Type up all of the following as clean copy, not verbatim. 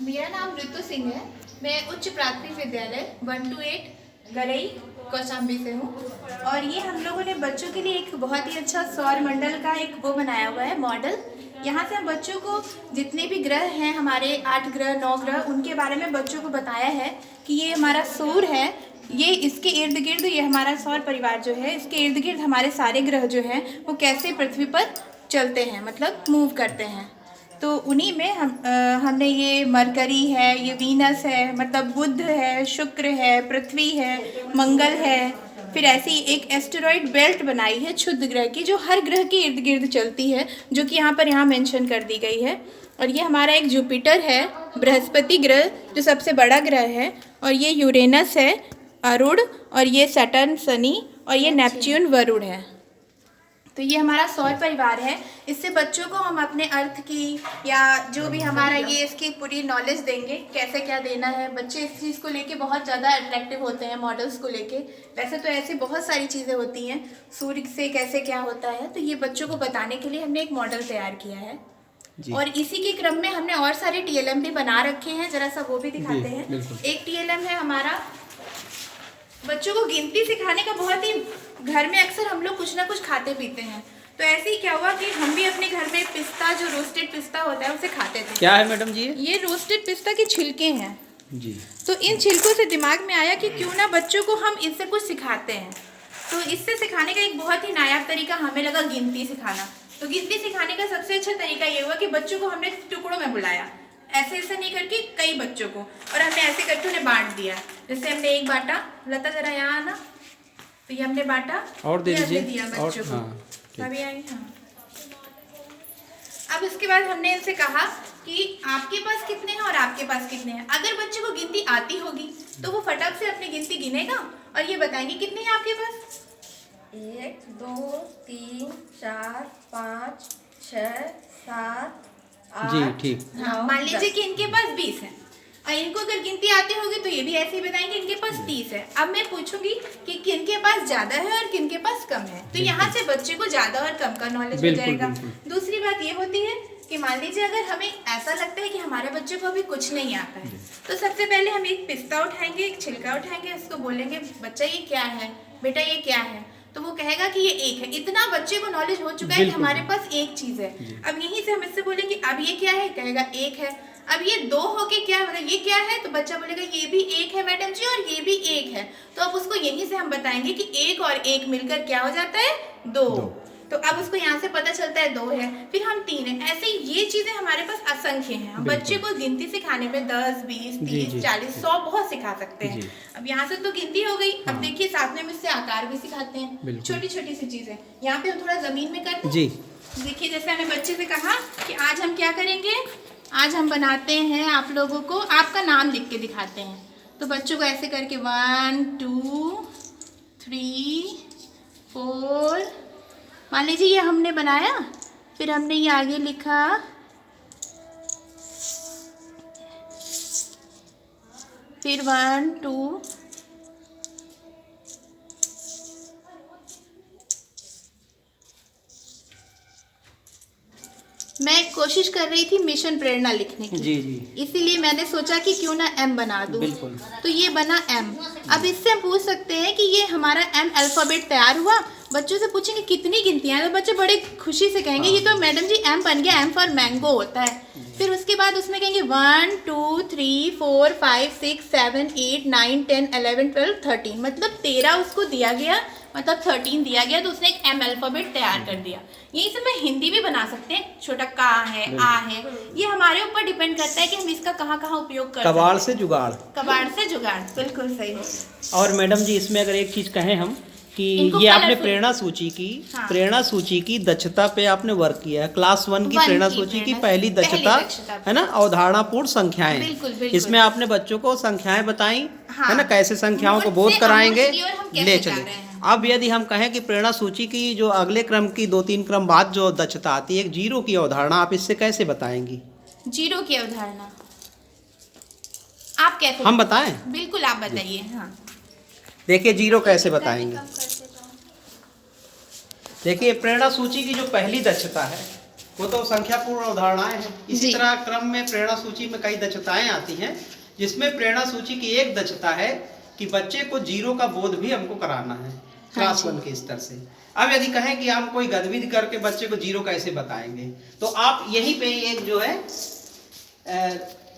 मेरा नाम ऋतु सिंह है। मैं उच्च प्राथमिक विद्यालय 1 to 8 गरई कौशाम्बी से हूँ। और ये हम लोगों ने बच्चों के लिए एक बहुत ही अच्छा सौर मंडल का एक वो बनाया हुआ है मॉडल। यहाँ से हम बच्चों को जितने भी ग्रह हैं, हमारे 8 ग्रह 9 ग्रह, उनके बारे में बच्चों को बताया है कि ये हमारा सूर्य है, ये इसके इर्द गिर्द, ये हमारा सौर परिवार जो है, इसके इर्द गिर्द हमारे सारे ग्रह जो हैं वो कैसे पृथ्वी पर चलते हैं, मतलब मूव करते हैं। तो उन्हीं में हमने ये मरकरी है, ये वीनस है, मतलब बुध है, शुक्र है, पृथ्वी है, मंगल है, फिर ऐसी एक एस्टेरॉइड बेल्ट बनाई है क्षुद्र ग्रह की, जो हर ग्रह के इर्द गिर्द चलती है, जो कि यहाँ मेंशन कर दी गई है। और ये हमारा एक जुपिटर है, बृहस्पति ग्रह जो सबसे बड़ा ग्रह है, और ये यूरेनस है अरुण, और ये सैटर्न शनि, और ये नेपच्यून वरुण है। तो ये हमारा सौर परिवार है। इससे बच्चों को हम अपने अर्थ की या जो भी हमारा ये इसकी पूरी नॉलेज देंगे, कैसे क्या देना है। बच्चे इस चीज़ को लेके बहुत ज़्यादा अट्रैक्टिव होते हैं, मॉडल्स को लेके। वैसे तो ऐसी बहुत सारी चीज़ें होती हैं, सूर्य से कैसे क्या होता है, तो ये बच्चों को बताने के लिए हमने एक मॉडल तैयार किया है। और इसी के क्रम में हमने और सारे TLM भी बना रखे हैं, जरा सा वो भी दिखाते हैं। एक TLM है हमारा बच्चों को गिनती सिखाने का। बहुत ही घर में अक्सर हम लोग कुछ ना कुछ खाते पीते हैं, तो ऐसे ही क्या हुआ कि हम भी अपने घर में पिस्ता, जो रोस्टेड पिस्ता होता है, उसे खाते थे। क्या है मैडम जी? ये रोस्टेड पिस्ता के छिलके हैं जी। तो इन छिलकों से दिमाग में आया कि क्यों ना बच्चों को हम इनसे कुछ सिखाते हैं। तो इससे सिखाने का एक बहुत ही नायाब तरीका हमें लगा गिनती सिखाना। तो गिनती सिखाने का सबसे अच्छा तरीका ये हुआ कि बच्चों को हमने टुकड़ों में बुलाया, ऐसे ऐसे नहीं करके कई बच्चों को, और हमने ऐसे करके उन्हें बांट दिया। जैसे हमने एक बांटा, लता जरा यहाँ आना, तो ये हमने बांटा और दे दीजिए दिया बच्चों को। हाँ, अभी आई। हाँ, अब उसके बाद हमने इनसे कहा कि आपके पास कितने हैं और आपके पास कितने हैं। अगर बच्चे को गिनती आती होगी तो वो फटाक से अपनी गिनती गिनेगा और ये बताएंगे कितने हैं आपके पास। 1 2 3 4 5 6 7 8। जी ठीक। हाँ, मान लीजिए कि इनके पास 20 है और इनको अगर गिनती आती होगी तो ये भी ऐसे ही बताएंगे इनके पास 30 है। अब मैं पूछूंगी कि किनके पास ज्यादा है और किनके पास कम है, तो यहाँ से बच्चे को ज्यादा और कम का नॉलेज हो जाएगा। दूसरी बात ये होती है कि मान लीजिए अगर हमें ऐसा लगता है कि हमारे बच्चे को अभी कुछ नहीं आता है, तो सबसे पहले हम एक पिस्ता उठाएंगे, एक छिलका उठाएंगे, इसको बोलेंगे बच्चा ये क्या है, बेटा ये क्या है, तो वो कहेगा कि ये एक है। इतना बच्चे को नॉलेज हो चुका है कि हमारे पास एक चीज है। अब यहीं से हम इससे बोलेंगे अब ये क्या है, कहेगा एक है। अब ये 2 होके क्या मतलब ये क्या है, तो बच्चा बोलेगा ये भी एक है मैडम जी और ये भी एक है। तो अब उसको यहीं से हम बताएंगे कि एक और एक मिलकर क्या हो जाता है, 2। तो अब उसको यहाँ से पता चलता है 2 है, फिर हम 3 है। ऐसे ये चीजें हमारे पास असंख्य हैं। हम बच्चे को गिनती सिखाने में 10 20 30 40 100 बहुत सिखा सकते हैं। अब यहाँ से तो गिनती हो गई। अब देखिए साथ में इससे आकार भी सिखाते हैं, छोटी छोटी सी चीजें। यहाँ पे हम थोड़ा जमीन में करते हैं। देखिए जैसे हमने बच्चे से कहा कि आज हम क्या करेंगे, आज हम बनाते हैं आप लोगों को आपका नाम लिख के दिखाते हैं। तो बच्चों को ऐसे करके 1 2 3 4, मान लीजिए ये हमने बनाया, फिर हमने ये आगे लिखा, फिर 1 2, मैं कोशिश कर रही थी मिशन प्रेरणा लिखने की। जी। इसीलिए मैंने सोचा कि क्यों ना M बना दूं। तो ये बना M। अब इससे हम पूछ सकते हैं कि ये हमारा M अल्फाबेट तैयार हुआ। बच्चों से पूछेंगे कितनी गिनतियां हैं, तो बच्चे बड़े खुशी से कहेंगे ये तो मैडम जी M बन गया, M फॉर मैंगो होता है। फिर उसके बाद उसमें कहेंगे 1 2 3 4 5 6 7 8 9 10 11 12 13, मतलब 13 उसको दिया गया, मतलब 13 दिया गया, तो उसने एक M अल्फाबेट तैयार कर दिया। यहीं से मैं हिंदी भी बना सकते हैं, छोटा का है, आ है, ये हमारे ऊपर डिपेंड करता है कि हम इसका कहाँ कहाँ उपयोग कर सकते हैं। कबाड़ से जुगाड़। कबाड़ से जुगाड़, बिल्कुल सही। और मैडम जी इसमें अगर एक चीज कहें हम कि ये आपने प्रेरणा सूची की, प्रेरणा सूची की दक्षता पे आपने वर्क किया है। क्लास 1 की प्रेरणा सूची की पहली दक्षता है ना, अवधारणापूर्ण संख्याएं। इसमें आपने बच्चों को संख्याएं बताई है ना, कैसे संख्याओं को बोध कराएंगे, ले चले। अब यदि हम कहें कि प्रेरणा सूची की जो अगले क्रम की 2-3 क्रम बाद जो दक्षता आती है, एक जीरो की अवधारणा, आप इससे कैसे बताएंगी? जीरो की अवधारणा आप कैसे? हम बताएं? बिल्कुल आप बताइए। हाँ देखिए जीरो कैसे बताएंगे। देखिए प्रेरणा सूची की जो पहली दक्षता है वो तो संख्यापूर्ण अवधारणाएं हैं। इसी जी। तरह क्रम में प्रेरणा सूची में कई दक्षताएं आती हैं, जिसमें प्रेरणा सूची की एक दक्षता है कि बच्चे को जीरो का बोध भी हमको कराना है क्लास 1 के स्तर से। अब यदि कहें कि हम कोई गतिविधि करके बच्चे को जीरो कैसे बताएंगे, तो आप यहीं पे एक जो है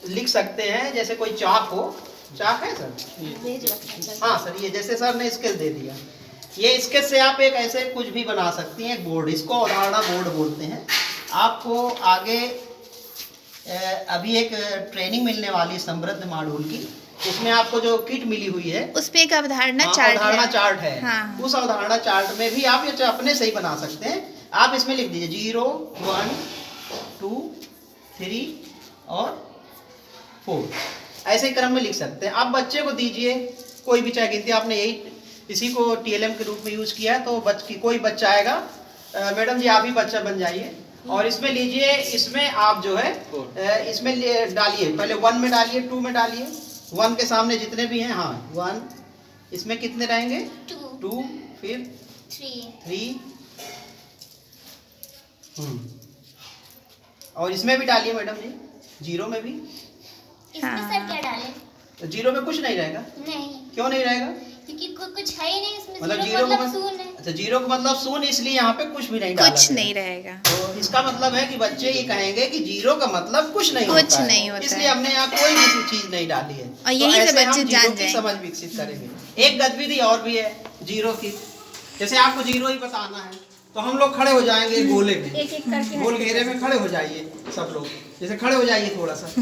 लिख सकते हैं। जैसे कोई चाक हो, चाक है सर? हाँ सर, ये जैसे सर ने स्केच दे दिया, ये स्केच से आप एक ऐसे कुछ भी बना सकती हैं, बोर्ड, इसको अवधारणा बोर्ड बोलते हैं। आपको आगे अभी एक ट्रेनिंग मिलने वाली समृद्ध मॉड्यूल की, उसमें आपको जो किट मिली हुई है उस पे एक अवधारणा चार्ट है। हाँ। उस अवधारणा चार्ट में भी आप ये अपने से ही बना सकते हैं। आप इसमें लिख दीजिए 0, 1, 2, 3 और 4, ऐसे ही क्रम में लिख सकते हैं। आप बच्चे को दीजिए कोई भी, चाहे गिनती आपने यही इसी को TLM के रूप में यूज किया है, तो कोई बच्चा आएगा, मैडम जी आप ही बच्चा बन जाइए और इसमें लीजिए, इसमें आप जो है इसमें डालिए, पहले 1 में डालिए, 2 में डालिए, 1 के सामने जितने भी हैं, हाँ 1, इसमें कितने रहेंगे 2, फिर 3 और इसमें भी डालिए मैडम जी, 0 में भी। इसमें सर क्या डालें? तो 0 में कुछ नहीं रहेगा। नहीं, क्यों नहीं रहेगा? क्योंकि कुछ है ही नहीं इसमें। मतलब जीरो जीरो मतलब शून्य है। अच्छा, 0 का मतलब शून्य, इसलिए यहाँ पे कुछ भी नहीं डाला कुछ गया। नहीं रहेगा। तो इसका मतलब है कि बच्चे ये कहेंगे कि 0 का मतलब कुछ नहीं कुछ होता नहीं है, होता इसलिए है। हमने यहाँ कोई भी चीज नहीं डाली है। और यही से ऐसे हम बच्चे जीरो जान की जाएंगे। समझ विकसित करेंगे। एक गतिविधि और भी है 0 की, जैसे आपको 0 ही बताना है, तो हम लोग खड़े हो जाएंगे गोले में, एक एक करके गोल घेरे में खड़े हो जाइए सब लोग, जैसे खड़े हो जाइए थोड़ा सा,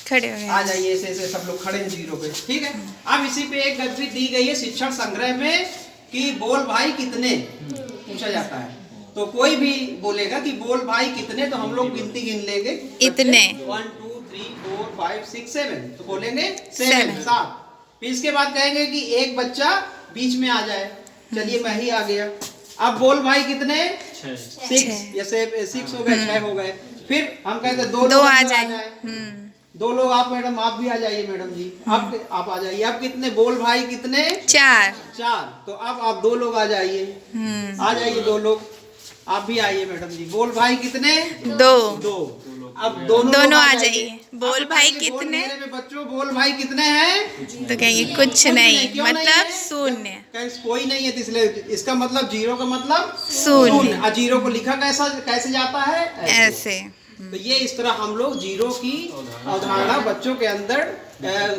खड़े हो गए। आ जाइए ऐसे ऐसे सब लोग खड़े हैं 0 पे, ठीक है। अब इसी पे एक गतिविधि दी गई है शिक्षण संग्रह में कि बोल भाई कितने पूछा जाता है, तो कोई भी बोलेगा कि बोल भाई कितने, तो हम लोग गिनती गिन लेंगे इतने 1 2 3 4 5 6 7, तो बोलेंगे 7। 7। फिर इसके बाद कहेंगे कि एक बच्चा बीच में आ जाए, चलिए मैं ही आ गया। अब बोल भाई कितने 6, जैसे 6 हो गए, 6 हो गए। फिर हम कहते हैं 2 दो लोग आ अंदर जाए। 2 लोग, आप मैडम आप भी आ जाइए, मैडम जी आप आ जाइए। अब कितने बोल भाई कितने 4। 4, तो अब आप 2 लोग आ जाइए, आ जाइए 2 लोग, आप भी आइए मैडम जी। बोल भाई कितने 2, अब दोनों आ जाइए। बोल भाई कितने, में बच्चों बोल भाई कितने हैं, तो कहेंगे कुछ नहीं, क्यों नहीं मतलब है? शून्य। कोई नहीं है, तो इसलिए इसका मतलब 0 का मतलब शून्य। और 0 को लिखा कैसे जाता है, ऐसे। तो ये इस तरह हम लोग 0 की अवधारणा बच्चों के अंदर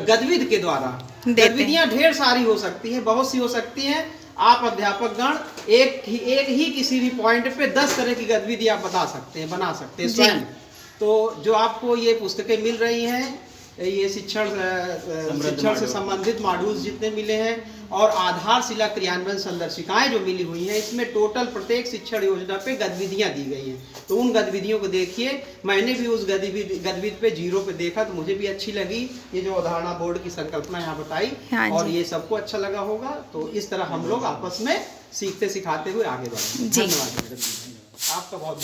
गतिविधि के द्वारा, गतिविधियां ढेर सारी हो सकती है, बहुत सी हो सकती हैं। आप अध्यापक गण एक ही किसी भी पॉइंट पे 10 तरह की गतिविधि आप बना सकते हैं स्वयं। तो जो आपको ये पुस्तकें मिल रही हैं, ये शिक्षण से संबंधित मॉड्यूल्स जितने मिले हैं और आधारशिला क्रियान्वयन संदर्शिकाएं जो मिली हुई हैं, इसमें टोटल प्रत्येक शिक्षण योजना पे गतिविधियां दी गई हैं। तो उन गतिविधियों को देखिए, मैंने भी उस गतिविधि पे 0 पे देखा, तो मुझे भी अच्छी लगी ये जो अवधारणा बोर्ड की संकल्पना यहाँ बताई, और ये सबको अच्छा लगा होगा। तो इस तरह हम लोग आपस में सीखते सिखाते हुए आगे बढ़ेंगे। धन्यवाद आपका बहुत बहुत।